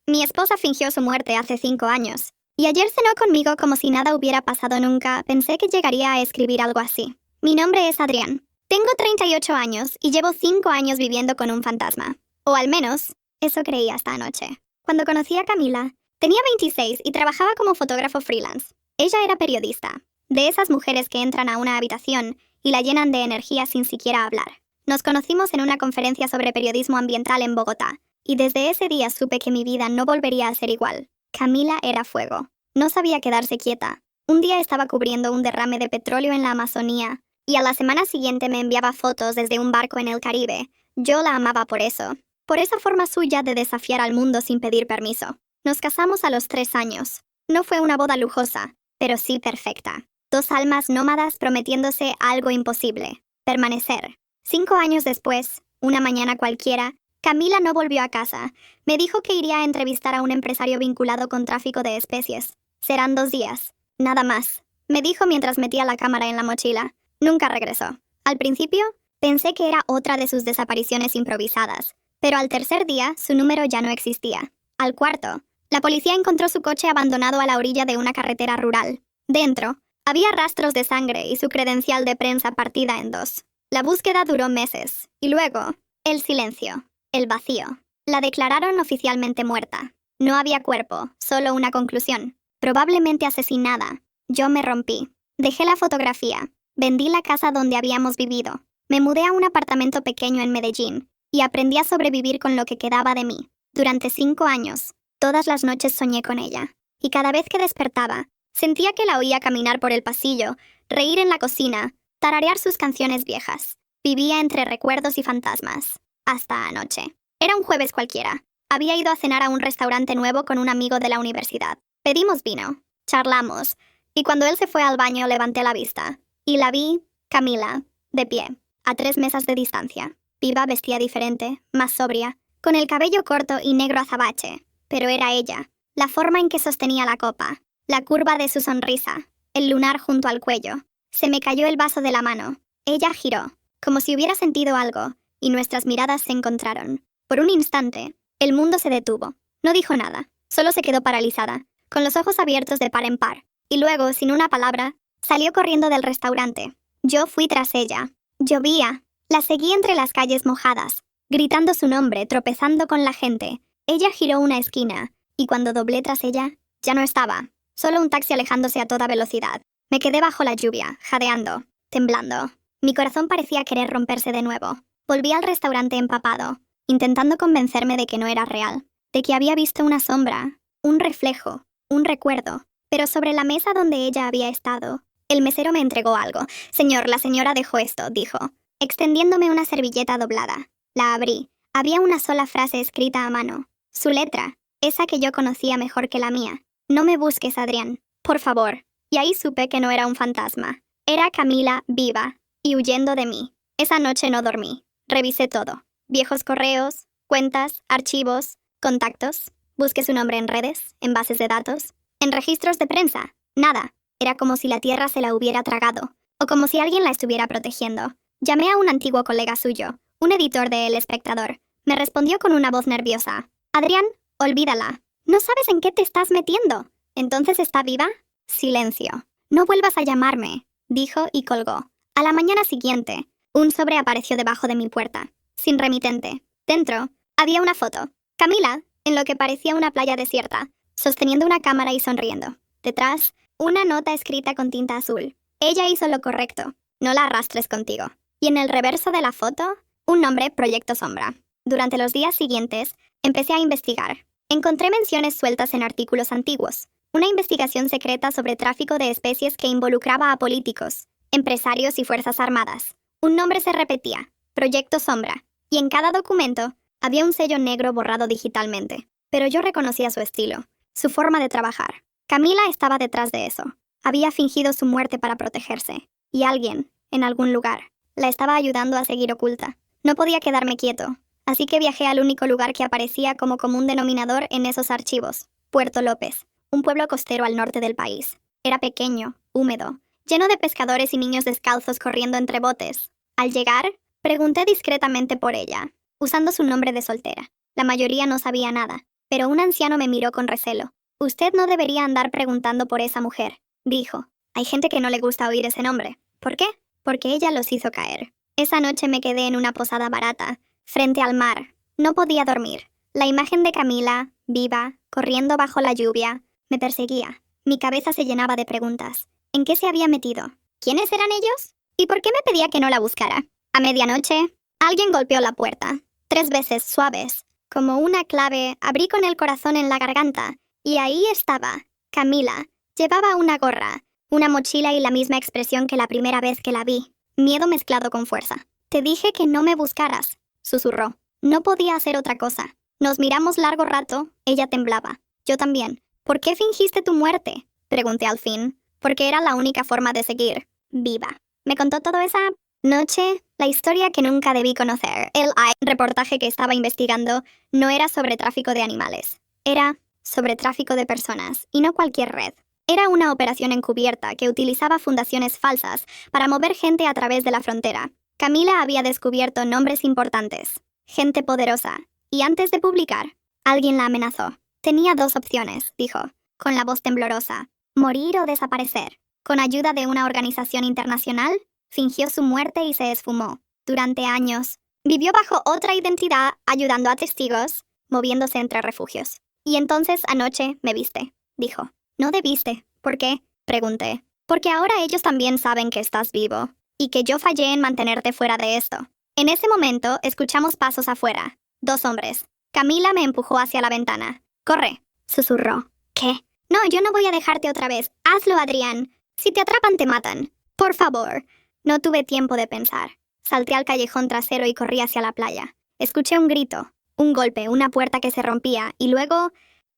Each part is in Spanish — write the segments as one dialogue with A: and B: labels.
A: Mi esposa fingió su muerte hace 5 años. Y ayer cenó conmigo como si nada hubiera pasado nunca. Pensé que llegaría a escribir algo así. Mi nombre es Adrián. Tengo 38 años y llevo 5 años viviendo con un fantasma. O al menos, eso creí hasta anoche. Cuando conocí a Camila, tenía 26 y trabajaba como fotógrafo freelance. Ella era periodista, de esas mujeres que entran a una habitación y la llenan de energía sin siquiera hablar. Nos conocimos en una conferencia sobre periodismo ambiental en Bogotá, y desde ese día supe que mi vida no volvería a ser igual. Camila era fuego. No sabía quedarse quieta. Un día estaba cubriendo un derrame de petróleo en la Amazonía, y a la semana siguiente me enviaba fotos desde un barco en el Caribe. Yo la amaba por eso. Por esa forma suya de desafiar al mundo sin pedir permiso. Nos casamos a los 3 años. No fue una boda lujosa, pero sí perfecta. 2 almas nómadas prometiéndose algo imposible: permanecer. 5 años después, una mañana cualquiera, Camila no volvió a casa. Me dijo que iría a entrevistar a un empresario vinculado con tráfico de especies. Serán 2 días. Nada más. Me dijo mientras metía la cámara en la mochila. Nunca regresó. Al principio, pensé que era otra de sus desapariciones improvisadas. Pero al tercer día, su número ya no existía. Al cuarto, la policía encontró su coche abandonado a la orilla de una carretera rural. Dentro, había rastros de sangre y su credencial de prensa partida en 2. La búsqueda duró meses. Y luego, el silencio. El vacío. La declararon oficialmente muerta. No había cuerpo, solo una conclusión. Probablemente asesinada. Yo me rompí. Dejé la fotografía. Vendí la casa donde habíamos vivido. Me mudé a un apartamento pequeño en Medellín y aprendí a sobrevivir con lo que quedaba de mí. Durante 5 años, todas las noches soñé con ella. Y cada vez que despertaba, sentía que la oía caminar por el pasillo, reír en la cocina, tararear sus canciones viejas. Vivía entre recuerdos y fantasmas. Hasta anoche. Era un jueves cualquiera. Había ido a cenar a un restaurante nuevo con un amigo de la universidad. Pedimos vino. Charlamos. Y cuando él se fue al baño levanté la vista. Y la vi, Camila, de pie, a 3 mesas de distancia. Viva, vestía diferente, más sobria, con el cabello corto y negro azabache. Pero era ella. La forma en que sostenía la copa. La curva de su sonrisa. El lunar junto al cuello. Se me cayó el vaso de la mano. Ella giró, como si hubiera sentido algo, y nuestras miradas se encontraron. Por un instante, el mundo se detuvo. No dijo nada, solo se quedó paralizada, con los ojos abiertos de par en par. Y luego, sin una palabra, salió corriendo del restaurante. Yo fui tras ella. Llovía. La seguí entre las calles mojadas, gritando su nombre, tropezando con la gente. Ella giró una esquina, y cuando doblé tras ella, ya no estaba. Solo un taxi alejándose a toda velocidad. Me quedé bajo la lluvia, jadeando, temblando. Mi corazón parecía querer romperse de nuevo. Volví al restaurante empapado, intentando convencerme de que no era real, de que había visto una sombra, un reflejo, un recuerdo. Pero sobre la mesa donde ella había estado, el mesero me entregó algo. Señor, la señora dejó esto, dijo, extendiéndome una servilleta doblada. La abrí. Había una sola frase escrita a mano. Su letra, esa que yo conocía mejor que la mía. No me busques, Adrián. Por favor. Y ahí supe que no era un fantasma. Era Camila viva y huyendo de mí. Esa noche no dormí. Revisé todo. Viejos correos, cuentas, archivos, contactos. Busqué su nombre en redes, en bases de datos, en registros de prensa. Nada. Era como si la tierra se la hubiera tragado, o como si alguien la estuviera protegiendo. Llamé a un antiguo colega suyo, un editor de El Espectador. Me respondió con una voz nerviosa. Adrián, olvídala. No sabes en qué te estás metiendo. ¿Entonces está viva? Silencio. No vuelvas a llamarme, dijo y colgó. A la mañana siguiente, un sobre apareció debajo de mi puerta, sin remitente. Dentro, había una foto. Camila, en lo que parecía una playa desierta, sosteniendo una cámara y sonriendo. Detrás, una nota escrita con tinta azul. Ella hizo lo correcto. No la arrastres contigo. Y en el reverso de la foto, un nombre: Proyecto Sombra. Durante los días siguientes, empecé a investigar. Encontré menciones sueltas en artículos antiguos. Una investigación secreta sobre tráfico de especies que involucraba a políticos, empresarios y fuerzas armadas. Un nombre se repetía: Proyecto Sombra. Y en cada documento, había un sello negro borrado digitalmente. Pero yo reconocía su estilo, su forma de trabajar. Camila estaba detrás de eso. Había fingido su muerte para protegerse. Y alguien, en algún lugar, la estaba ayudando a seguir oculta. No podía quedarme quieto, así que viajé al único lugar que aparecía como común denominador en esos archivos: Puerto López, un pueblo costero al norte del país. Era pequeño, húmedo, lleno de pescadores y niños descalzos corriendo entre botes. Al llegar, pregunté discretamente por ella, usando su nombre de soltera. La mayoría no sabía nada. pero un anciano me miró con recelo. Usted no debería andar preguntando por esa mujer, dijo. Hay gente que no le gusta oír ese nombre. ¿Por qué? Porque ella los hizo caer. Esa noche me quedé en una posada barata, frente al mar. No podía dormir. La imagen de Camila, viva, corriendo bajo la lluvia, me perseguía. Mi cabeza se llenaba de preguntas. ¿En qué se había metido? ¿Quiénes eran ellos? ¿Y por qué me pedía que no la buscara? A medianoche, alguien golpeó la puerta. 3 veces suaves. Como una clave, abrí con el corazón en la garganta. Y ahí estaba, Camila. Llevaba una gorra, una mochila y la misma expresión que la primera vez que la vi. Miedo mezclado con fuerza. Te dije que no me buscaras, susurró. No podía hacer otra cosa. Nos miramos largo rato, ella temblaba. Yo también. ¿Por qué fingiste tu muerte? Pregunté al fin. Porque era la única forma de seguir viva. Me contó toda esa noche la historia que nunca debí conocer. El reportaje que estaba investigando no era sobre tráfico de animales. Era sobre tráfico de personas, y no cualquier red. Era una operación encubierta que utilizaba fundaciones falsas para mover gente a través de la frontera. Camila había descubierto nombres importantes, gente poderosa, y antes de publicar, alguien la amenazó. Tenía 2 opciones, dijo, con la voz temblorosa: morir o desaparecer. Con ayuda de una organización internacional, fingió su muerte y se esfumó. Durante años, vivió bajo otra identidad, ayudando a testigos, moviéndose entre refugios. Y entonces anoche me viste, dijo. No debiste. ¿Por qué? Pregunté. Porque ahora ellos también saben que estás vivo, y que yo fallé en mantenerte fuera de esto. En ese momento, escuchamos pasos afuera. 2 hombres. Camila me empujó hacia la ventana. «Corre», susurró. «¿Qué? No, yo no voy a dejarte otra vez. Hazlo, Adrián. Si te atrapan, te matan. Por favor». No tuve tiempo de pensar. Salté al callejón trasero y corrí hacia la playa. Escuché un grito, un golpe, una puerta que se rompía, y luego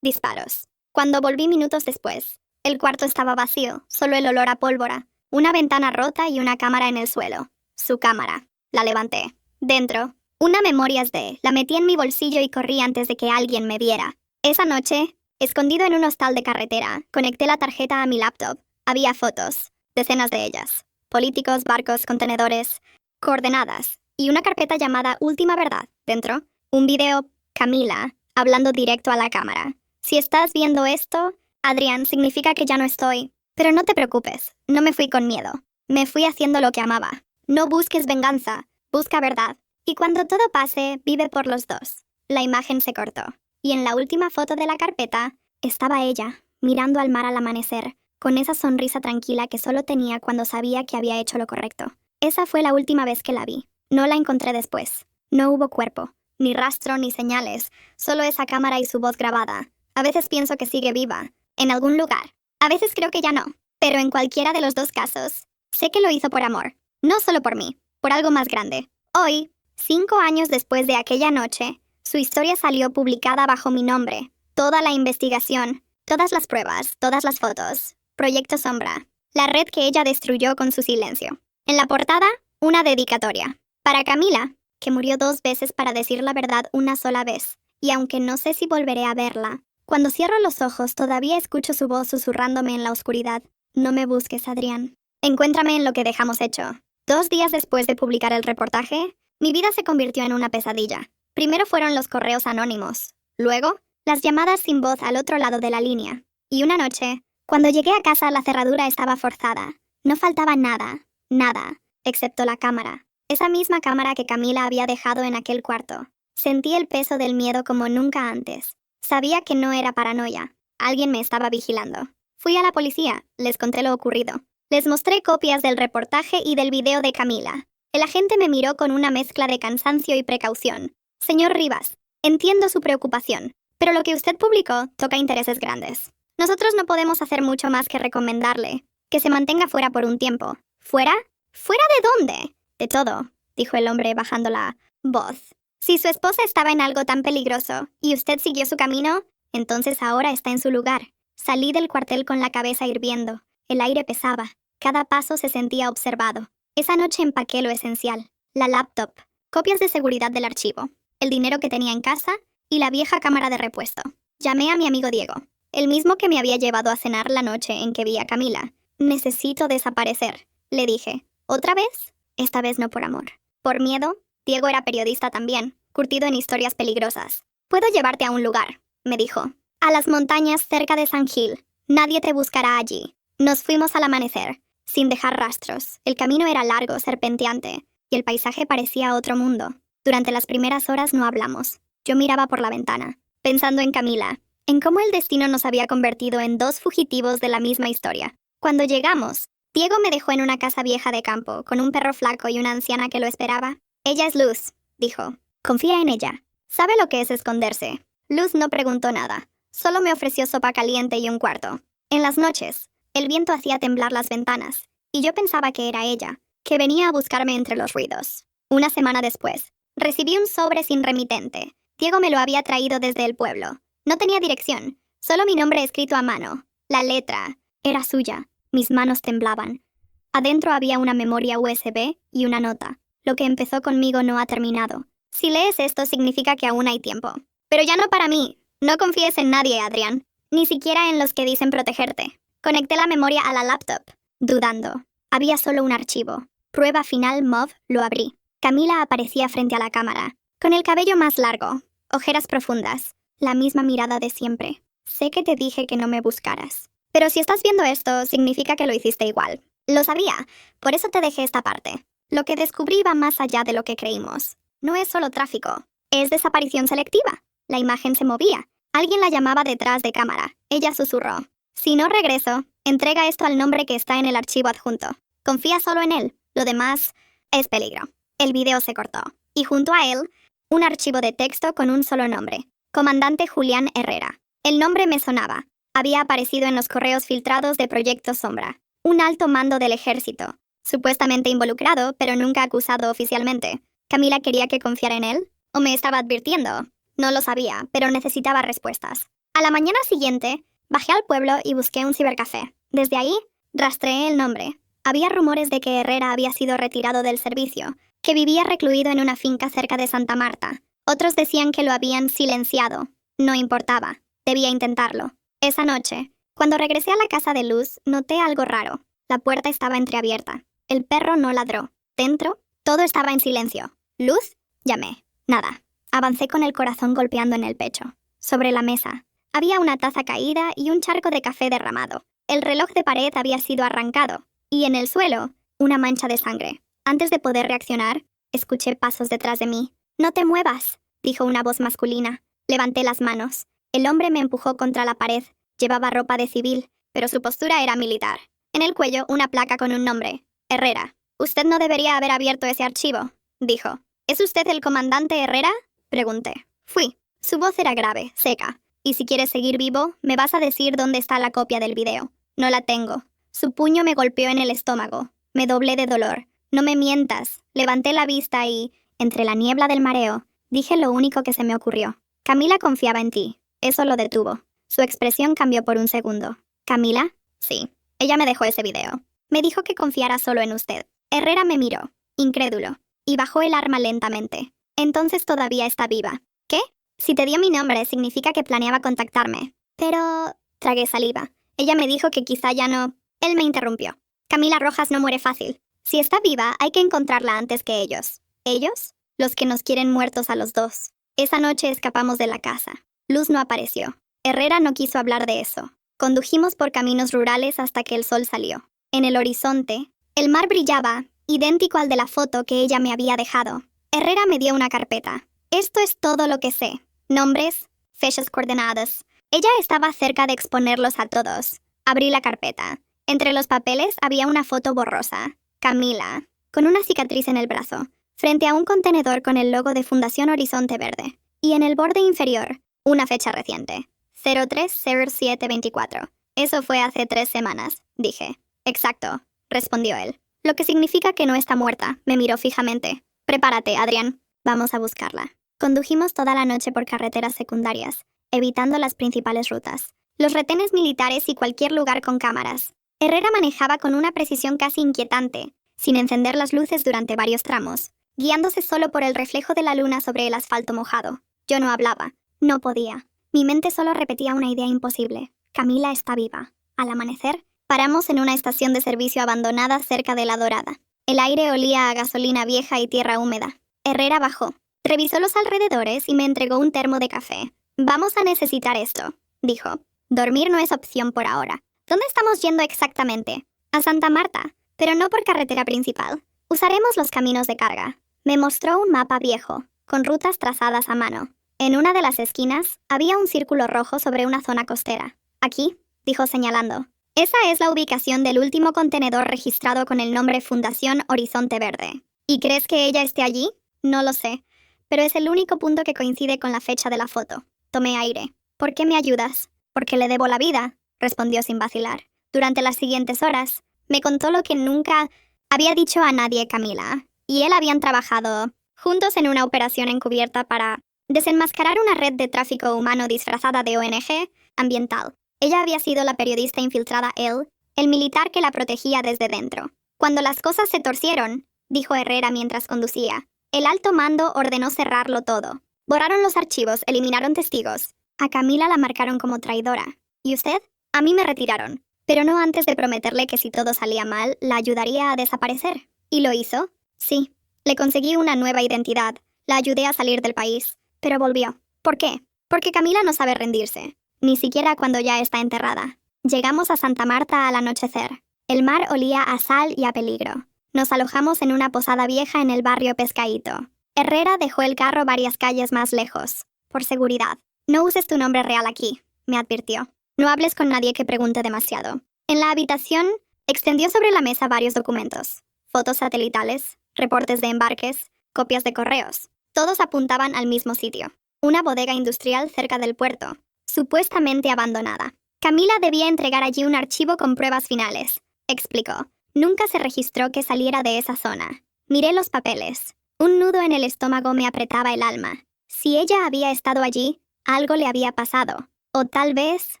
A: disparos. Cuando volví minutos después, el cuarto estaba vacío, solo el olor a pólvora, una ventana rota y una cámara en el suelo. Su cámara. La levanté. Dentro, una Memorias de. La metí en mi bolsillo y corrí antes de que alguien me viera. Esa noche, escondido en un hostal de carretera, conecté la tarjeta a mi laptop. Había fotos, decenas de ellas. Políticos, barcos, contenedores, coordenadas, y una carpeta llamada Última Verdad. Dentro, un video, Camila, hablando directo a la cámara. Si estás viendo esto, Adrián, significa que ya no estoy. Pero no te preocupes, no me fui con miedo. Me fui haciendo lo que amaba. No busques venganza, busca verdad. Y cuando todo pase, vive por los dos. La imagen se cortó. Y en la última foto de la carpeta, estaba ella, mirando al mar al amanecer, con esa sonrisa tranquila que solo tenía cuando sabía que había hecho lo correcto. Esa fue la última vez que la vi. No la encontré después. No hubo cuerpo, ni rastro, ni señales, solo esa cámara y su voz grabada. A veces pienso que sigue viva, en algún lugar. A veces creo que ya no. Pero en cualquiera de los 2 casos, sé que lo hizo por amor. No solo por mí, por algo más grande. Hoy, 5 años después de aquella noche, su historia salió publicada bajo mi nombre. Toda la investigación, todas las pruebas, todas las fotos. Proyecto Sombra, la red que ella destruyó con su silencio. En la portada, una dedicatoria. Para Camila, que murió 2 veces para decir la verdad una sola vez. Y aunque no sé si volveré a verla, cuando cierro los ojos todavía escucho su voz susurrándome en la oscuridad. No me busques, Adrián. Encuéntrame en lo que dejamos hecho. 2 días después de publicar el reportaje, mi vida se convirtió en una pesadilla. Primero fueron los correos anónimos. Luego, las llamadas sin voz al otro lado de la línea. Y una noche, cuando llegué a casa, la cerradura estaba forzada. No faltaba nada, nada, excepto la cámara. Esa misma cámara que Camila había dejado en aquel cuarto. Sentí el peso del miedo como nunca antes. Sabía que no era paranoia. Alguien me estaba vigilando. Fui a la policía, les conté lo ocurrido. Les mostré copias del reportaje y del video de Camila. El agente me miró con una mezcla de cansancio y precaución. Señor Rivas, entiendo su preocupación, pero lo que usted publicó toca intereses grandes. Nosotros no podemos hacer mucho más que recomendarle que se mantenga fuera por un tiempo. ¿Fuera? ¿Fuera de dónde? De todo, dijo el hombre bajando la voz. Si su esposa estaba en algo tan peligroso y usted siguió su camino, entonces ahora está en su lugar. Salí del cuartel con la cabeza hirviendo. El aire pesaba. Cada paso se sentía observado. Esa noche empaqué lo esencial. La laptop, copias de seguridad del archivo, el dinero que tenía en casa y la vieja cámara de repuesto. Llamé a mi amigo Diego, el mismo que me había llevado a cenar la noche en que vi a Camila. Necesito desaparecer, le dije. ¿Otra vez? Esta vez no por amor. Por miedo. Diego era periodista también, curtido en historias peligrosas. Puedo llevarte a un lugar. me dijo. A las montañas cerca de San Gil. Nadie te buscará allí. Nos fuimos al amanecer, sin dejar rastros. El camino era largo, serpenteante, y el paisaje parecía otro mundo. Durante las primeras horas no hablamos. Yo miraba por la ventana, pensando en Camila, en cómo el destino nos había convertido en dos fugitivos de la misma historia. Cuando llegamos, Diego me dejó en una casa vieja de campo, con un perro flaco y una anciana que lo esperaba. Ella es Luz, dijo. Confía en ella. Sabe lo que es esconderse. Luz no preguntó nada. Solo me ofreció sopa caliente y un cuarto. En las noches, el viento hacía temblar las ventanas, y yo pensaba que era ella, que venía a buscarme entre los ruidos. Una semana después, recibí un sobre sin remitente. Diego me lo había traído desde el pueblo. No tenía dirección, solo mi nombre escrito a mano. La letra era suya. Mis manos temblaban. Adentro había una memoria USB y una nota. Lo que empezó conmigo no ha terminado. Si lees esto significa que aún hay tiempo. Pero ya no para mí. No confíes en nadie, Adrián. Ni siquiera en los que dicen protegerte. Conecté la memoria a la laptop, dudando. Había solo un archivo. Prueba final MOV, lo abrí. Camila aparecía frente a la cámara, con el cabello más largo, ojeras profundas, la misma mirada de siempre. Sé que te dije que no me buscaras. Pero si estás viendo esto, significa que lo hiciste igual. Lo sabía, por eso te dejé esta parte. Lo que descubrí va más allá de lo que creímos. No es solo tráfico, es desaparición selectiva. La imagen se movía. Alguien la llamaba detrás de cámara. Ella susurró. Si no regreso, entrega esto al nombre que está en el archivo adjunto. Confía solo en él. Lo demás es peligro. El video se cortó. Y junto a él, un archivo de texto con un solo nombre. Comandante Julián Herrera. El nombre me sonaba. Había aparecido en los correos filtrados de Proyecto Sombra. Un alto mando del ejército. Supuestamente involucrado, pero nunca acusado oficialmente. ¿Camila quería que confiara en él? ¿O me estaba advirtiendo? No lo sabía, pero necesitaba respuestas. A la mañana siguiente, bajé al pueblo y busqué un cibercafé. Desde ahí, rastreé el nombre. Había rumores de que Herrera había sido retirado del servicio, que vivía recluido en una finca cerca de Santa Marta. Otros decían que lo habían silenciado. No importaba. Debía intentarlo. Esa noche, cuando regresé a la casa de Luz, noté algo raro. La puerta estaba entreabierta. El perro no ladró. Dentro, todo estaba en silencio. ¿Luz? Llamé. Nada. Avancé con el corazón golpeando en el pecho. Sobre la mesa, había una taza caída y un charco de café derramado. El reloj de pared había sido arrancado. Y en el suelo, una mancha de sangre. Antes de poder reaccionar, escuché pasos detrás de mí. «No te muevas», dijo una voz masculina. Levanté las manos. El hombre me empujó contra la pared. Llevaba ropa de civil, pero su postura era militar. En el cuello, una placa con un nombre. Herrera. «Usted no debería haber abierto ese archivo», dijo. «¿Es usted el comandante Herrera?», pregunté. Fui. Su voz era grave, seca. «Y si quieres seguir vivo, me vas a decir dónde está la copia del video». «No la tengo». Su puño me golpeó en el estómago. Me doblé de dolor. «No me mientas». Levanté la vista y, entre la niebla del mareo, dije lo único que se me ocurrió. «Camila confiaba en ti». Eso lo detuvo. Su expresión cambió por un segundo. «¿Camila?» «Sí. Ella me dejó ese video. Me dijo que confiara solo en usted». Herrera me miró, incrédulo, y bajó el arma lentamente. «Entonces todavía está viva». «¿Qué? Si te dio mi nombre, significa que planeaba contactarme». «Pero...» Tragué saliva. Ella me dijo que quizá ya no... Él me interrumpió. «Camila Rojas no muere fácil. Si está viva, hay que encontrarla antes que ellos». ¿Ellos? Los que nos quieren muertos a los dos. Esa noche escapamos de la casa. Luz no apareció. Herrera no quiso hablar de eso. Condujimos por caminos rurales hasta que el sol salió. En el horizonte, el mar brillaba, idéntico al de la foto que ella me había dejado. Herrera me dio una carpeta. Esto es todo lo que sé. Nombres, fechas coordenadas. Ella estaba cerca de exponerlos a todos. Abrí la carpeta. Entre los papeles había una foto borrosa. Camila, con una cicatriz en el brazo, frente a un contenedor con el logo de Fundación Horizonte Verde. Y en el borde inferior, una fecha reciente. 030724. Eso fue hace 3 semanas, dije. Exacto, respondió él. Lo que significa que no está muerta. Me miró fijamente. Prepárate, Adrián. Vamos a buscarla. Condujimos toda la noche por carreteras secundarias, evitando las principales rutas, los retenes militares y cualquier lugar con cámaras. Herrera manejaba con una precisión casi inquietante, sin encender las luces durante varios tramos, guiándose solo por el reflejo de la luna sobre el asfalto mojado. Yo no hablaba. No podía. Mi mente solo repetía una idea imposible. Camila está viva. Al amanecer, paramos en una estación de servicio abandonada cerca de La Dorada. El aire olía a gasolina vieja y tierra húmeda. Herrera bajó. Revisó los alrededores y me entregó un termo de café. Vamos a necesitar esto, dijo. Dormir no es opción por ahora. ¿Dónde estamos yendo exactamente? A Santa Marta, pero no por carretera principal. Usaremos los caminos de carga. Me mostró un mapa viejo, con rutas trazadas a mano. En una de las esquinas había un círculo rojo sobre una zona costera. Aquí, dijo señalando. Esa es la ubicación del último contenedor registrado con el nombre Fundación Horizonte Verde. ¿Y crees que ella esté allí? No lo sé, pero es el único punto que coincide con la fecha de la foto. Tomé aire. ¿Por qué me ayudas? Porque le debo la vida, respondió sin vacilar. Durante las siguientes horas, me contó lo que nunca había dicho a nadie Camila, y él habían trabajado juntos en una operación encubierta para desenmascarar una red de tráfico humano disfrazada de ONG ambiental. Ella había sido la periodista infiltrada, él, el militar que la protegía desde dentro. Cuando las cosas se torcieron, dijo Herrera mientras conducía, el alto mando ordenó cerrarlo todo. Borraron los archivos, eliminaron testigos. A Camila la marcaron como traidora. ¿Y usted? A mí me retiraron, pero no antes de prometerle que si todo salía mal, la ayudaría a desaparecer. ¿Y lo hizo? Sí. Le conseguí una nueva identidad. La ayudé a salir del país, pero volvió. ¿Por qué? Porque Camila no sabe rendirse. Ni siquiera cuando ya está enterrada. Llegamos a Santa Marta al anochecer. El mar olía a sal y a peligro. Nos alojamos en una posada vieja en el barrio Pescaíto. Herrera dejó el carro varias calles más lejos. Por seguridad. No uses tu nombre real aquí, me advirtió. No hables con nadie que pregunte demasiado. En la habitación, extendió sobre la mesa varios documentos. Fotos satelitales, reportes de embarques, copias de correos. Todos apuntaban al mismo sitio. Una bodega industrial cerca del puerto, supuestamente abandonada. Camila debía entregar allí un archivo con pruebas finales, explicó. Nunca se registró que saliera de esa zona. Miré los papeles. Un nudo en el estómago me apretaba el alma. Si ella había estado allí, algo le había pasado. O tal vez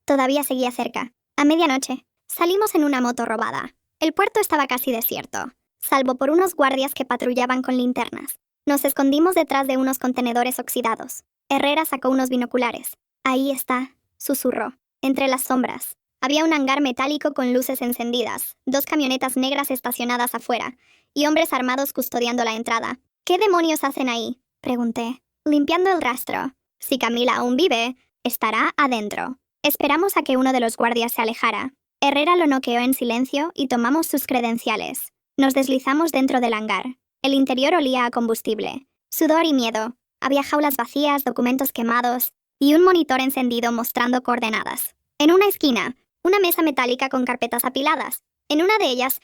A: todavía seguía cerca. A medianoche, salimos en una moto robada. El puerto estaba casi desierto, salvo por unos guardias que patrullaban con linternas. Nos escondimos detrás de unos contenedores oxidados. Herrera sacó unos binoculares. Ahí está, susurró. Entre las sombras. Había un hangar metálico con luces encendidas, 2 camionetas negras estacionadas afuera, y hombres armados custodiando la entrada. ¿Qué demonios hacen ahí?, pregunté, limpiando el rastro. Si Camila aún vive, estará adentro. Esperamos a que uno de los guardias se alejara. Herrera lo noqueó en silencio y tomamos sus credenciales. Nos deslizamos dentro del hangar. El interior olía a combustible. Sudor y miedo. Había jaulas vacías, documentos quemados y un monitor encendido mostrando coordenadas. En una esquina, una mesa metálica con carpetas apiladas. En una de ellas,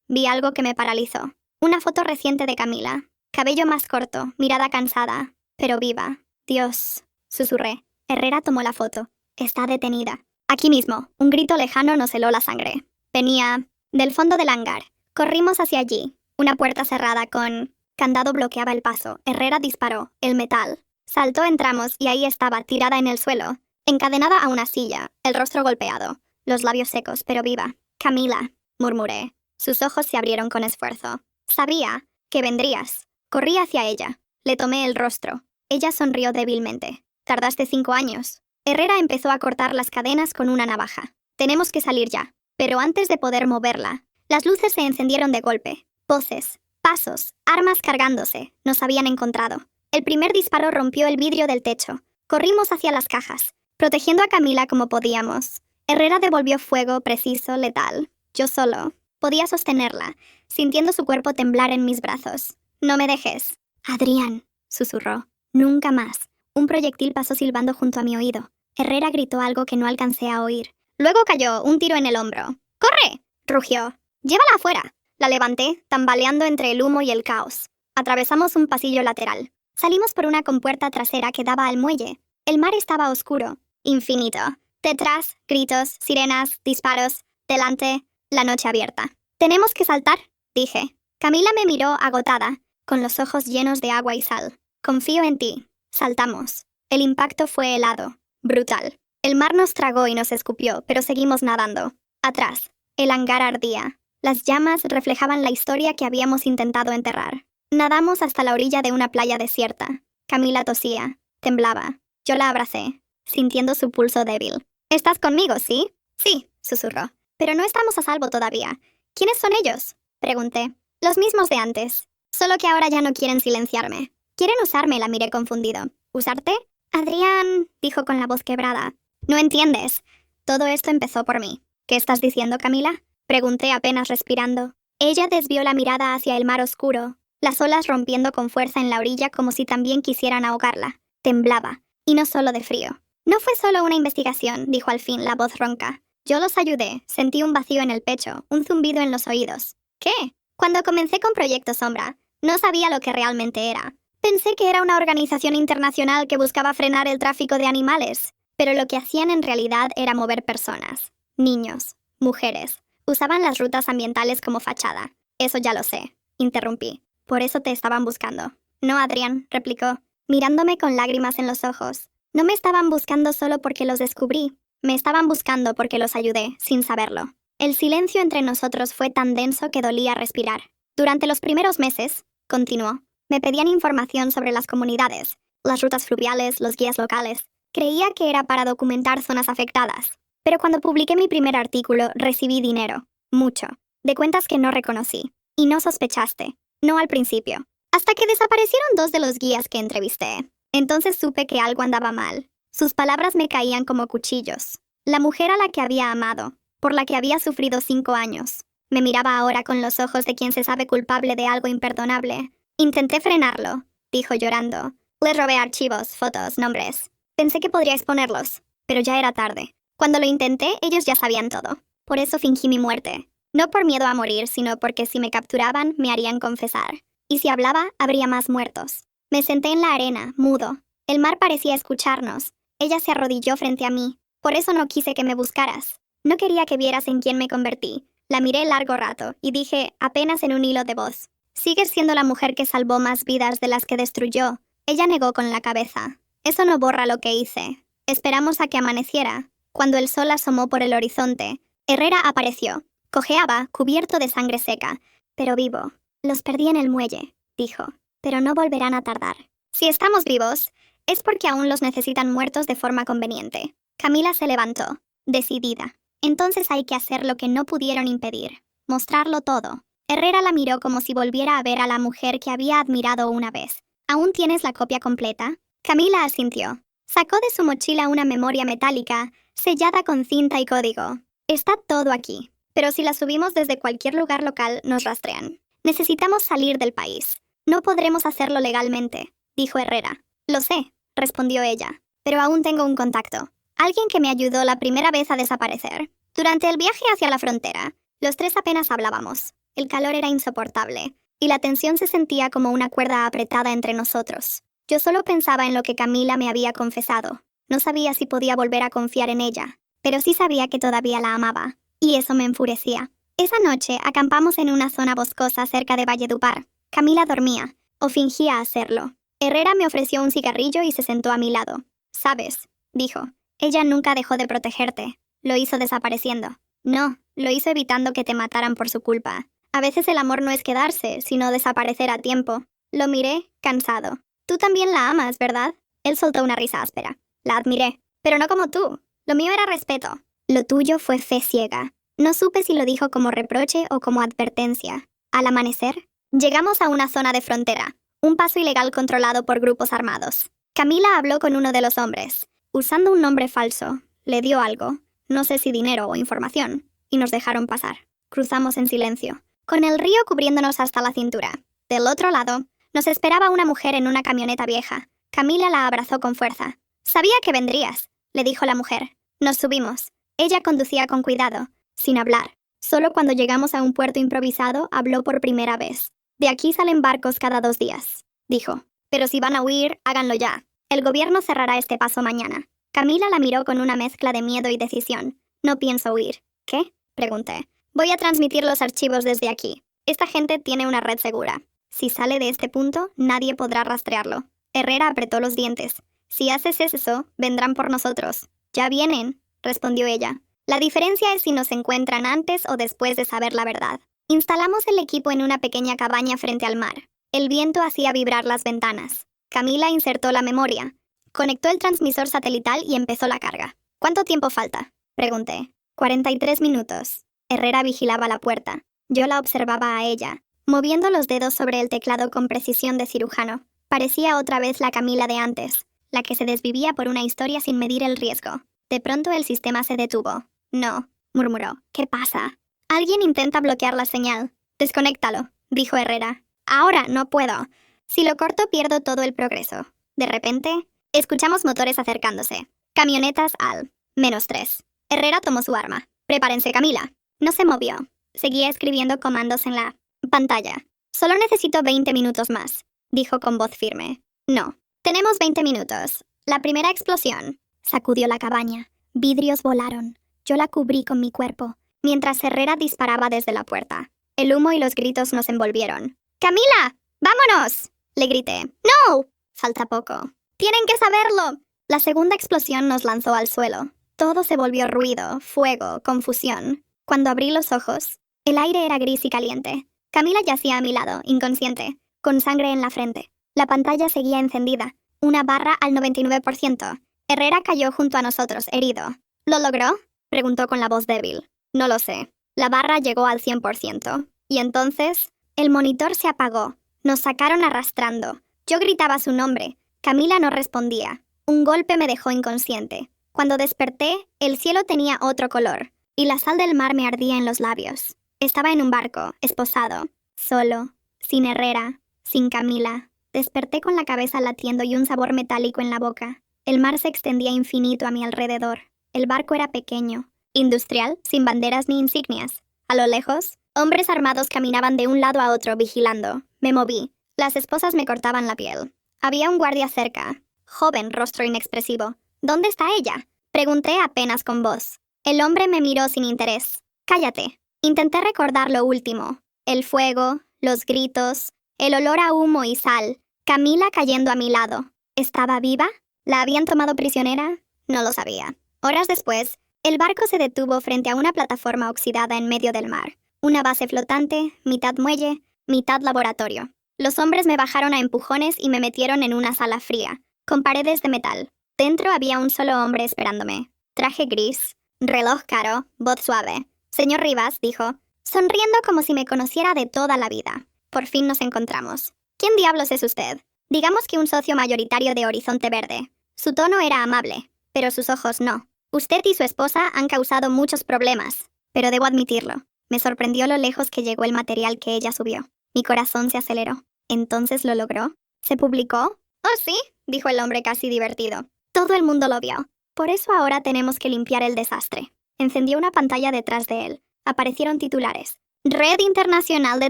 A: vi algo que me paralizó. Una foto reciente de Camila. Cabello más corto, mirada cansada, pero viva. Dios, susurré. Herrera tomó la foto. Está detenida. Aquí mismo, un grito lejano nos heló la sangre. Venía del fondo del hangar. Corrimos hacia allí. Una puerta cerrada con candado bloqueaba el paso. Herrera disparó. El metal. Saltó, entramos y ahí estaba, tirada en el suelo, encadenada a una silla, el rostro golpeado, los labios secos, pero viva. Camila, murmuré. Sus ojos se abrieron con esfuerzo. Sabía que vendrías. Corrí hacia ella. Le tomé el rostro. Ella sonrió débilmente. Tardaste 5 años. Herrera empezó a cortar las cadenas con una navaja. Tenemos que salir ya. Pero antes de poder moverla, las luces se encendieron de golpe. Voces, pasos, armas cargándose. Nos habían encontrado. El primer disparo rompió el vidrio del techo. Corrimos hacia las cajas, protegiendo a Camila como podíamos. Herrera devolvió fuego preciso, letal. Yo solo podía sostenerla, sintiendo su cuerpo temblar en mis brazos. No me dejes. Adrián, susurró. Nunca más. Un proyectil pasó silbando junto a mi oído. Herrera gritó algo que no alcancé a oír. Luego cayó, un tiro en el hombro. ¡Corre!, rugió. ¡Llévala afuera! La levanté, tambaleando entre el humo y el caos. Atravesamos un pasillo lateral. Salimos por una compuerta trasera que daba al muelle. El mar estaba oscuro, infinito. Detrás, gritos, sirenas, disparos. Delante, la noche abierta. «Tenemos que saltar», dije. Camila me miró agotada, con los ojos llenos de agua y sal. «Confío en ti». Saltamos. El impacto fue helado, brutal. El mar nos tragó y nos escupió, pero seguimos nadando. Atrás, el hangar ardía. Las llamas reflejaban la historia que habíamos intentado enterrar. Nadamos hasta la orilla de una playa desierta. Camila tosía, temblaba. Yo la abracé, sintiendo su pulso débil. «¿Estás conmigo, sí?» «Sí», susurró. «Pero no estamos a salvo todavía». «¿Quiénes son ellos?», pregunté. «Los mismos de antes. Solo que ahora ya no quieren silenciarme. Quieren usarme», la miré confundido. «¿Usarte? Adrián, dijo con la voz quebrada. No entiendes. Todo esto empezó por mí. ¿Qué estás diciendo, Camila? Pregunté apenas respirando. Ella desvió la mirada hacia el mar oscuro, las olas rompiendo con fuerza en la orilla como si también quisieran ahogarla. Temblaba, y no solo de frío. No fue solo una investigación, dijo al fin la voz ronca. Yo los ayudé, sentí un vacío en el pecho, un zumbido en los oídos. ¿Qué? Cuando comencé con Proyecto Sombra, no sabía lo que realmente era. Pensé que era una organización internacional que buscaba frenar el tráfico de animales, pero lo que hacían en realidad era mover personas. Niños, mujeres. Usaban las rutas ambientales como fachada. Eso ya lo sé, interrumpí. Por eso te estaban buscando. No, Adrián, replicó, mirándome con lágrimas en los ojos. No me estaban buscando solo porque los descubrí. Me estaban buscando porque los ayudé, sin saberlo. El silencio entre nosotros fue tan denso que dolía respirar. Durante los primeros meses, continuó, me pedían información sobre las comunidades, las rutas fluviales, los guías locales. Creía que era para documentar zonas afectadas. Pero cuando publiqué mi primer artículo, recibí dinero. Mucho. De cuentas que no reconocí. Y no sospechaste. No al principio. Hasta que desaparecieron 2 de los guías que entrevisté. Entonces supe que algo andaba mal. Sus palabras me caían como cuchillos. La mujer a la que había amado, por la que había sufrido 5 años, me miraba ahora con los ojos de quien se sabe culpable de algo imperdonable. Intenté frenarlo, dijo llorando. Les robé archivos, fotos, nombres. Pensé que podría exponerlos, pero ya era tarde. Cuando lo intenté, ellos ya sabían todo. Por eso fingí mi muerte. No por miedo a morir, sino porque si me capturaban, me harían confesar. Y si hablaba, habría más muertos. Me senté en la arena, mudo. El mar parecía escucharnos. Ella se arrodilló frente a mí. Por eso no quise que me buscaras. No quería que vieras en quién me convertí. La miré largo rato y dije, apenas en un hilo de voz. Sigues siendo la mujer que salvó más vidas de las que destruyó. Ella negó con la cabeza. Eso no borra lo que hice. Esperamos a que amaneciera. Cuando el sol asomó por el horizonte, Herrera apareció. Cojeaba, cubierto de sangre seca, pero vivo. Los perdí en el muelle, dijo, pero no volverán a tardar. Si estamos vivos, es porque aún los necesitan muertos de forma conveniente. Camila se levantó, decidida. Entonces hay que hacer lo que no pudieron impedir, mostrarlo todo. Herrera la miró como si volviera a ver a la mujer que había admirado una vez. ¿Aún tienes la copia completa? Camila asintió. Sacó de su mochila una memoria metálica, sellada con cinta y código. Está todo aquí, pero si la subimos desde cualquier lugar local, nos rastrean. Necesitamos salir del país. No podremos hacerlo legalmente, dijo Herrera. Lo sé, respondió ella, pero aún tengo un contacto. Alguien que me ayudó la primera vez a desaparecer. Durante el viaje hacia la frontera, los 3 apenas hablábamos. El calor era insoportable, y la tensión se sentía como una cuerda apretada entre nosotros. Yo solo pensaba en lo que Camila me había confesado. No sabía si podía volver a confiar en ella, pero sí sabía que todavía la amaba, y eso me enfurecía. Esa noche acampamos en una zona boscosa cerca de Valledupar. Camila dormía, o fingía hacerlo. Herrera me ofreció un cigarrillo y se sentó a mi lado. «¿Sabes?», dijo. «Ella nunca dejó de protegerte. Lo hizo desapareciendo. No, lo hizo evitando que te mataran por su culpa. A veces el amor no es quedarse, sino desaparecer a tiempo». Lo miré, cansado. «Tú también la amas, ¿verdad?». Él soltó una risa áspera. «La admiré, pero no como tú. Lo mío era respeto. Lo tuyo fue fe ciega». No supe si lo dijo como reproche o como advertencia. Al amanecer, llegamos a una zona de frontera, un paso ilegal controlado por grupos armados. Camila habló con uno de los hombres. Usando un nombre falso, le dio algo, no sé si dinero o información, y nos dejaron pasar. Cruzamos en silencio, con el río cubriéndonos hasta la cintura. Del otro lado, nos esperaba una mujer en una camioneta vieja. Camila la abrazó con fuerza. «Sabía que vendrías», le dijo la mujer. Nos subimos. Ella conducía con cuidado, sin hablar. Solo cuando llegamos a un puerto improvisado, habló por primera vez. «De aquí salen barcos cada 2 días», dijo. «Pero si van a huir, háganlo ya. El gobierno cerrará este paso mañana». Camila la miró con una mezcla de miedo y decisión. «No pienso huir». «¿Qué?», pregunté. «Voy a transmitir los archivos desde aquí. Esta gente tiene una red segura. Si sale de este punto, nadie podrá rastrearlo». Herrera apretó los dientes. «Si haces eso, vendrán por nosotros». «Ya vienen», respondió ella. «La diferencia es si nos encuentran antes o después de saber la verdad». Instalamos el equipo en una pequeña cabaña frente al mar. El viento hacía vibrar las ventanas. Camila insertó la memoria, conectó el transmisor satelital y empezó la carga. «¿Cuánto tiempo falta?», pregunté. 43 minutos. Herrera vigilaba la puerta. Yo la observaba a ella, moviendo los dedos sobre el teclado con precisión de cirujano. Parecía otra vez la Camila de antes. la que se desvivía por una historia sin medir el riesgo. De pronto el sistema se detuvo. No, murmuró. ¿Qué pasa? Alguien intenta bloquear la señal. Desconéctalo, dijo Herrera. Ahora no puedo. Si lo corto pierdo todo el progreso. De repente, escuchamos motores acercándose. Camionetas al -3. Herrera tomó su arma. Prepárense, Camila. No se movió. Seguía escribiendo comandos en la pantalla. Solo necesito 20 minutos más, dijo con voz firme. No. Tenemos 20 minutos. La primera explosión. Sacudió la cabaña. Vidrios volaron. Yo la cubrí con mi cuerpo, mientras Herrera disparaba desde la puerta. El humo y los gritos nos envolvieron. ¡Camila! ¡Vámonos!, le grité. ¡No! Falta poco. ¡Tienen que saberlo! La segunda explosión nos lanzó al suelo. Todo se volvió ruido, fuego, confusión. Cuando abrí los ojos, el aire era gris y caliente. Camila yacía a mi lado, inconsciente, con sangre en la frente. La pantalla seguía encendida, una barra al 99%. Herrera cayó junto a nosotros, herido. ¿Lo logró?, preguntó con la voz débil. No lo sé. La barra llegó al 100%. Y entonces, el monitor se apagó. Nos sacaron arrastrando. Yo gritaba su nombre. Camila no respondía. Un golpe me dejó inconsciente. Cuando desperté, el cielo tenía otro color, y la sal del mar me ardía en los labios. Estaba en un barco, esposado, solo, sin Herrera, sin Camila. Desperté con la cabeza latiendo y un sabor metálico en la boca. El mar se extendía infinito a mi alrededor. El barco era pequeño, industrial, sin banderas ni insignias. A lo lejos, hombres armados caminaban de un lado a otro vigilando. Me moví. Las esposas me cortaban la piel. Había un guardia cerca. Joven, rostro inexpresivo. ¿Dónde está ella?, pregunté apenas con voz. El hombre me miró sin interés. Cállate. Intenté recordar lo último. El fuego, los gritos, el olor a humo y sal. Camila cayendo a mi lado. ¿Estaba viva? ¿La habían tomado prisionera? No lo sabía. Horas después, el barco se detuvo frente a una plataforma oxidada en medio del mar. Una base flotante, mitad muelle, mitad laboratorio. Los hombres me bajaron a empujones y me metieron en una sala fría, con paredes de metal. Dentro había un solo hombre esperándome. Traje gris, reloj caro, voz suave. Señor Rivas, dijo, sonriendo como si me conociera de toda la vida. Por fin nos encontramos. ¿Quién diablos es usted? Digamos que un socio mayoritario de Horizonte Verde. Su tono era amable, pero sus ojos no. Usted y su esposa han causado muchos problemas, pero debo admitirlo. Me sorprendió lo lejos que llegó el material que ella subió. Mi corazón se aceleró. ¿Entonces lo logró? ¿Se publicó? Oh, sí, dijo el hombre casi divertido. Todo el mundo lo vio. Por eso ahora tenemos que limpiar el desastre. Encendió una pantalla detrás de él. Aparecieron titulares. Red Internacional de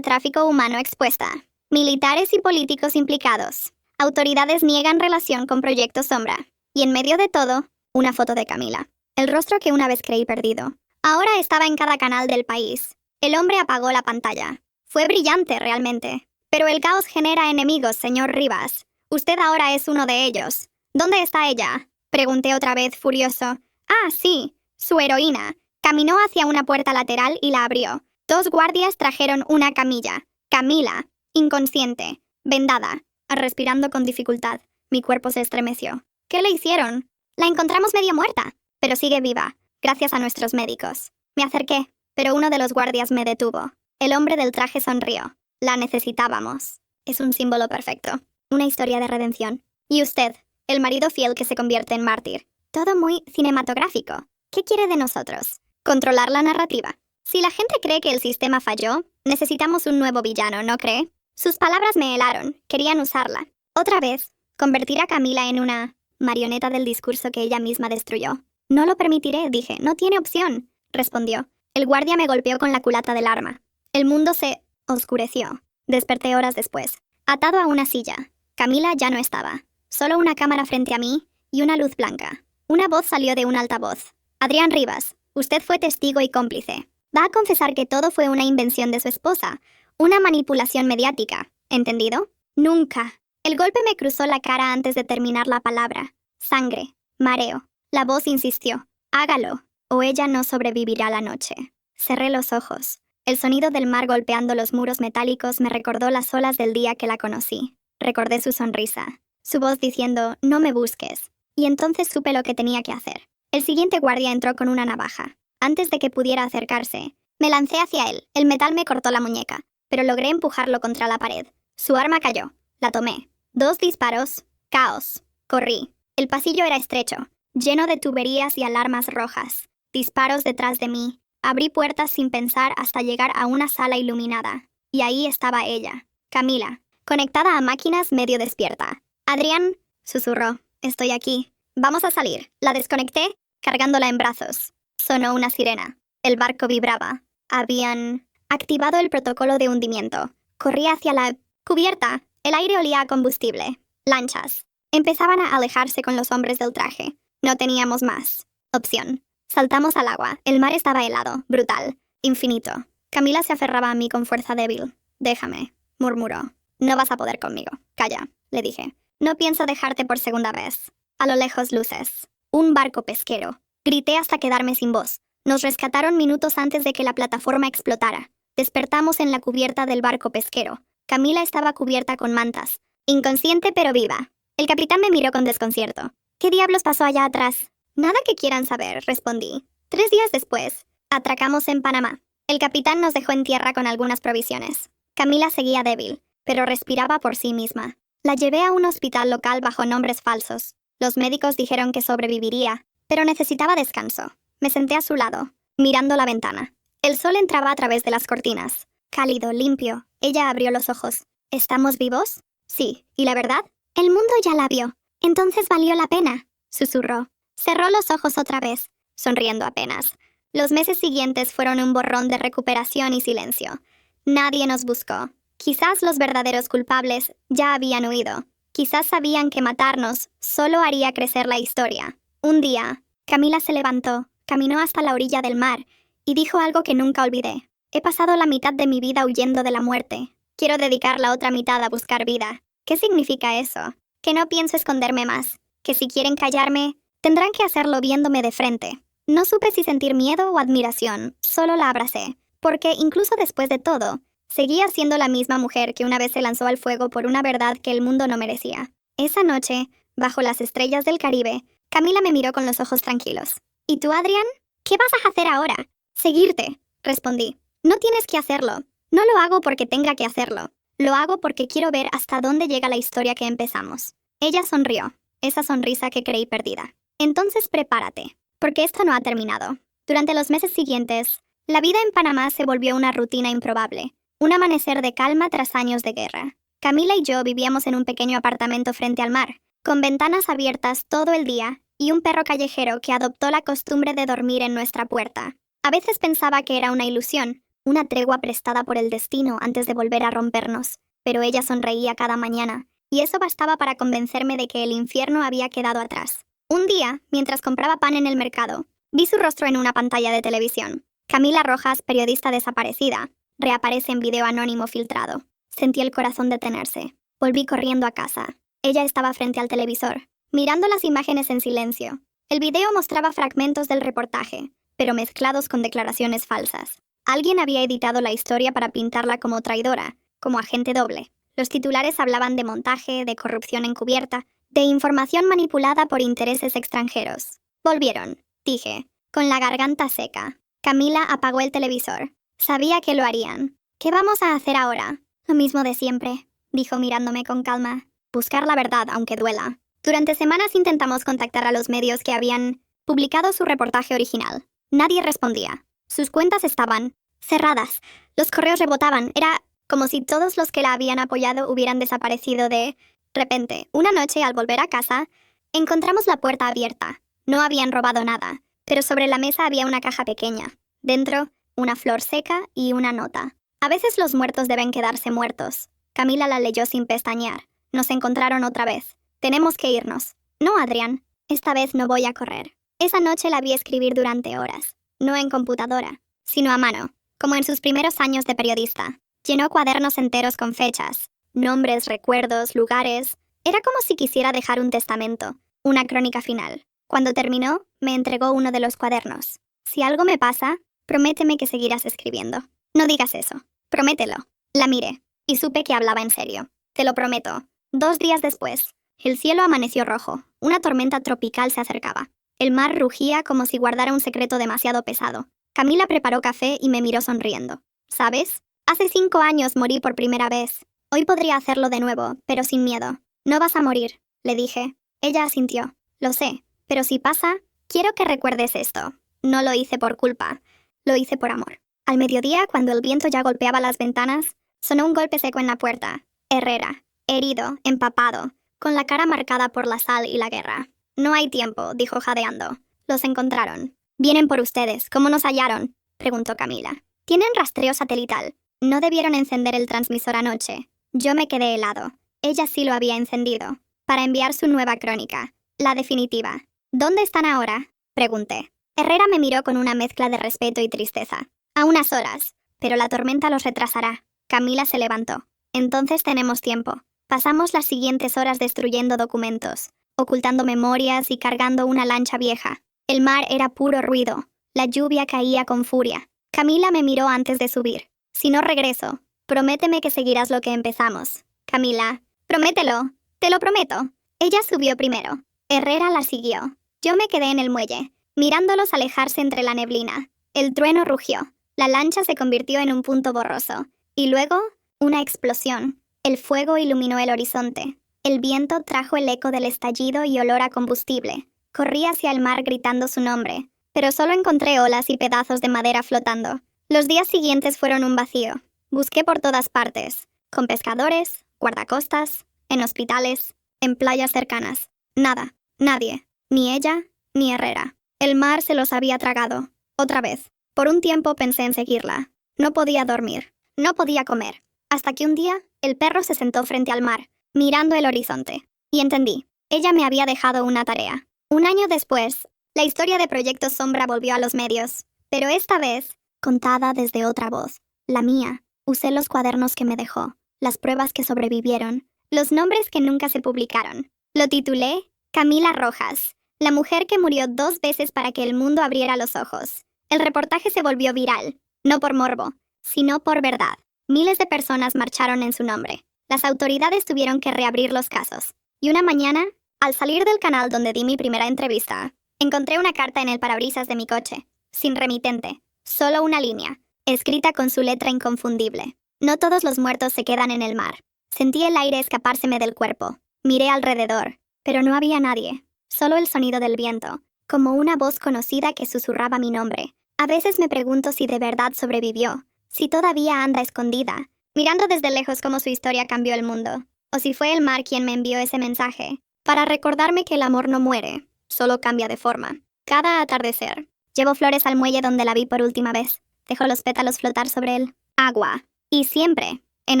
A: Tráfico Humano expuesta. Militares y políticos implicados. Autoridades niegan relación con Proyecto Sombra. Y en medio de todo, una foto de Camila. El rostro que una vez creí perdido. Ahora estaba en cada canal del país. El hombre apagó la pantalla. Fue brillante, realmente. Pero el caos genera enemigos, señor Rivas. Usted ahora es uno de ellos. ¿Dónde está ella?, pregunté otra vez, furioso. Ah, sí, su heroína. Caminó hacia una puerta lateral y la abrió. 2 guardias trajeron una camilla. Camila, inconsciente, vendada, respirando con dificultad. Mi cuerpo se estremeció. ¿Qué le hicieron? La encontramos medio muerta, pero sigue viva, gracias a nuestros médicos. Me acerqué, pero uno de los guardias me detuvo. El hombre del traje sonrió. La necesitábamos. Es un símbolo perfecto. Una historia de redención. Y usted, el marido fiel que se convierte en mártir. Todo muy cinematográfico. ¿Qué quiere de nosotros? Controlar la narrativa. Si la gente cree que el sistema falló, necesitamos un nuevo villano, ¿no cree? Sus palabras me helaron. Querían usarla. Otra vez, convertir a Camila en una marioneta del discurso que ella misma destruyó. No lo permitiré, dije. No tiene opción, respondió. El guardia me golpeó con la culata del arma. El mundo se oscureció. Desperté horas después, atado a una silla. Camila ya no estaba. Solo una cámara frente a mí y una luz blanca. Una voz salió de un altavoz. Adrián Rivas, usted fue testigo y cómplice. Va a confesar que todo fue una invención de su esposa, una manipulación mediática. ¿Entendido? Nunca. El golpe me cruzó la cara antes de terminar la palabra. Sangre. Mareo. La voz insistió. Hágalo, o ella no sobrevivirá la noche. Cerré los ojos. El sonido del mar golpeando los muros metálicos me recordó las olas del día que la conocí. Recordé su sonrisa, su voz diciendo, no me busques. Y entonces supe lo que tenía que hacer. El siguiente guardia entró con una navaja. Antes de que pudiera acercarse, me lancé hacia él. El metal me cortó la muñeca, pero logré empujarlo contra la pared. Su arma cayó. La tomé. 2 disparos. Caos. Corrí. El pasillo era estrecho, lleno de tuberías y alarmas rojas. Disparos detrás de mí. Abrí puertas sin pensar hasta llegar a una sala iluminada. Y ahí estaba ella, Camila, conectada a máquinas medio despierta. «Adrián», susurró, «estoy aquí. Vamos a salir». La desconecté, cargándola en brazos. Sonó una sirena. El barco vibraba. Habían activado el protocolo de hundimiento. Corrí hacia la cubierta. El aire olía a combustible. Lanchas. Empezaban a alejarse con los hombres del traje. No teníamos más opción. Saltamos al agua. El mar estaba helado, brutal, infinito. Camila se aferraba a mí con fuerza débil. «Déjame», murmuró. «No vas a poder conmigo». «Calla», le dije. «No pienso dejarte por segunda vez». A lo lejos, luces. Un barco pesquero. Grité hasta quedarme sin voz. Nos rescataron minutos antes de que la plataforma explotara. Despertamos en la cubierta del barco pesquero. Camila estaba cubierta con mantas. Inconsciente pero viva. El capitán me miró con desconcierto. «¿Qué diablos pasó allá atrás?» «Nada que quieran saber», respondí. 3 días después, atracamos en Panamá. El capitán nos dejó en tierra con algunas provisiones. Camila seguía débil, pero respiraba por sí misma. La llevé a un hospital local bajo nombres falsos. Los médicos dijeron que sobreviviría, pero necesitaba descanso. Me senté a su lado, mirando la ventana. El sol entraba a través de las cortinas. Cálido, limpio. Ella abrió los ojos. «¿Estamos vivos?» «Sí. ¿Y la verdad?» «El mundo ya la vio. Entonces valió la pena», susurró. Cerró los ojos otra vez, sonriendo apenas. Los meses siguientes fueron un borrón de recuperación y silencio. Nadie nos buscó. Quizás los verdaderos culpables ya habían huido. Quizás sabían que matarnos solo haría crecer la historia. Un día, Camila se levantó, caminó hasta la orilla del mar y dijo algo que nunca olvidé. «He pasado la mitad de mi vida huyendo de la muerte. Quiero dedicar la otra mitad a buscar vida». ¿Qué significa eso? Que no pienso esconderme más. Que si quieren callarme, tendrán que hacerlo viéndome de frente. No supe si sentir miedo o admiración, solo la abracé, porque incluso después de todo, seguía siendo la misma mujer que una vez se lanzó al fuego por una verdad que el mundo no merecía. Esa noche, bajo las estrellas del Caribe, Camila me miró con los ojos tranquilos. «¿Y tú, Adrián? ¿Qué vas a hacer ahora?» «Seguirte», respondí. «No tienes que hacerlo. No lo hago porque tenga que hacerlo. Lo hago porque quiero ver hasta dónde llega la historia que empezamos». Ella sonrió, esa sonrisa que creí perdida. «Entonces prepárate, porque esto no ha terminado». Durante los meses siguientes, la vida en Panamá se volvió una rutina improbable, un amanecer de calma tras años de guerra. Camila y yo vivíamos en un pequeño apartamento frente al mar, con ventanas abiertas todo el día y un perro callejero que adoptó la costumbre de dormir en nuestra puerta. A veces pensaba que era una ilusión, una tregua prestada por el destino antes de volver a rompernos, pero ella sonreía cada mañana, y eso bastaba para convencerme de que el infierno había quedado atrás. Un día, mientras compraba pan en el mercado, vi su rostro en una pantalla de televisión. Camila Rojas, periodista desaparecida, reaparece en video anónimo filtrado. Sentí el corazón detenerse. Volví corriendo a casa. Ella estaba frente al televisor, mirando las imágenes en silencio. El video mostraba fragmentos del reportaje, pero mezclados con declaraciones falsas. Alguien había editado la historia para pintarla como traidora, como agente doble. Los titulares hablaban de montaje, de corrupción encubierta, de información manipulada por intereses extranjeros. «Volvieron», dije, con la garganta seca. Camila apagó el televisor. Sabía que lo harían. «¿Qué vamos a hacer ahora?» «Lo mismo de siempre», dijo mirándome con calma. «Buscar la verdad, aunque duela». Durante semanas intentamos contactar a los medios que habían publicado su reportaje original. Nadie respondía. Sus cuentas estaban cerradas. Los correos rebotaban. Era como si todos los que la habían apoyado hubieran desaparecido de repente. Una noche, al volver a casa, encontramos la puerta abierta. No habían robado nada, pero sobre la mesa había una caja pequeña. Dentro, una flor seca y una nota. «A veces los muertos deben quedarse muertos». Camila la leyó sin pestañear. «Nos encontraron otra vez. Tenemos que irnos». «No, Adrián. Esta vez no voy a correr». Esa noche la vi escribir durante horas. No en computadora, sino a mano, como en sus primeros años de periodista. Llenó cuadernos enteros con fechas, nombres, recuerdos, lugares. Era como si quisiera dejar un testamento, una crónica final. Cuando terminó, me entregó uno de los cuadernos. «Si algo me pasa, prométeme que seguirás escribiendo». «No digas eso. Promételo». La miré, y supe que hablaba en serio. «Te lo prometo». 2 días después, el cielo amaneció rojo. Una tormenta tropical se acercaba. El mar rugía como si guardara un secreto demasiado pesado. Camila preparó café y me miró sonriendo. «¿Sabes? Hace 5 años morí por primera vez. Hoy podría hacerlo de nuevo, pero sin miedo». «No vas a morir», le dije. Ella asintió. Lo sé, pero si pasa, quiero que recuerdes esto. No lo hice por culpa, lo hice por amor. Al mediodía, cuando el viento ya golpeaba las ventanas, sonó un golpe seco en la puerta. Herrera, herido, empapado, con la cara marcada por la sal y la guerra. No hay tiempo, dijo jadeando. Los encontraron. Vienen por ustedes. ¿Cómo nos hallaron? Preguntó Camila. Tienen rastreo satelital. No debieron encender el transmisor anoche. Yo me quedé helado. Ella sí lo había encendido. Para enviar su nueva crónica. La definitiva. ¿Dónde están ahora? Pregunté. Herrera me miró con una mezcla de respeto y tristeza. A unas horas. Pero la tormenta los retrasará. Camila se levantó. Entonces tenemos tiempo. Pasamos las siguientes horas destruyendo documentos, ocultando memorias y cargando una lancha vieja. El mar era puro ruido. La lluvia caía con furia. Camila me miró antes de subir. Si no regreso, prométeme que seguirás lo que empezamos. Camila, promételo. Te lo prometo. Ella subió primero. Herrera la siguió. Yo me quedé en el muelle, mirándolos alejarse entre la neblina. El trueno rugió. La lancha se convirtió en un punto borroso. Y luego, una explosión. El fuego iluminó el horizonte. El viento trajo el eco del estallido y olor a combustible. Corrí hacia el mar gritando su nombre, pero solo encontré olas y pedazos de madera flotando. Los días siguientes fueron un vacío. Busqué por todas partes, con pescadores, guardacostas, en hospitales, en playas cercanas. Nada, nadie, ni ella, ni Herrera. El mar se los había tragado. Otra vez. Por un tiempo pensé en seguirla. No podía dormir, no podía comer. Hasta que un día, el perro se sentó frente al mar, mirando el horizonte. Y entendí. Ella me había dejado una tarea. Un año después, la historia de Proyecto Sombra volvió a los medios. Pero esta vez, contada desde otra voz. La mía. Usé los cuadernos que me dejó, las pruebas que sobrevivieron, los nombres que nunca se publicaron. Lo titulé Camila Rojas, la mujer que murió 2 veces para que el mundo abriera los ojos. El reportaje se volvió viral, no por morbo, sino por verdad. Miles de personas marcharon en su nombre. Las autoridades tuvieron que reabrir los casos. Y una mañana, al salir del canal donde di mi primera entrevista, encontré una carta en el parabrisas de mi coche, sin remitente, solo una línea, escrita con su letra inconfundible. No todos los muertos se quedan en el mar. Sentí el aire escapárseme del cuerpo. Miré alrededor, pero no había nadie, solo el sonido del viento, como una voz conocida que susurraba mi nombre. A veces me pregunto si de verdad sobrevivió, si todavía anda escondida, mirando desde lejos cómo su historia cambió el mundo, o si fue el mar quien me envió ese mensaje, para recordarme que el amor no muere, solo cambia de forma. Cada atardecer, llevo flores al muelle donde la vi por última vez. Dejo los pétalos flotar sobre el agua. Y siempre, en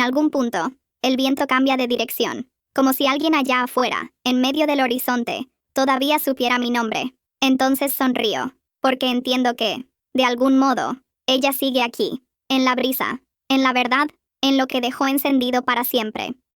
A: algún punto, el viento cambia de dirección, como si alguien allá afuera, en medio del horizonte, todavía supiera mi nombre. Entonces sonrío, porque entiendo que, de algún modo, ella sigue aquí, en la brisa, en la verdad, en lo que dejó encendido para siempre.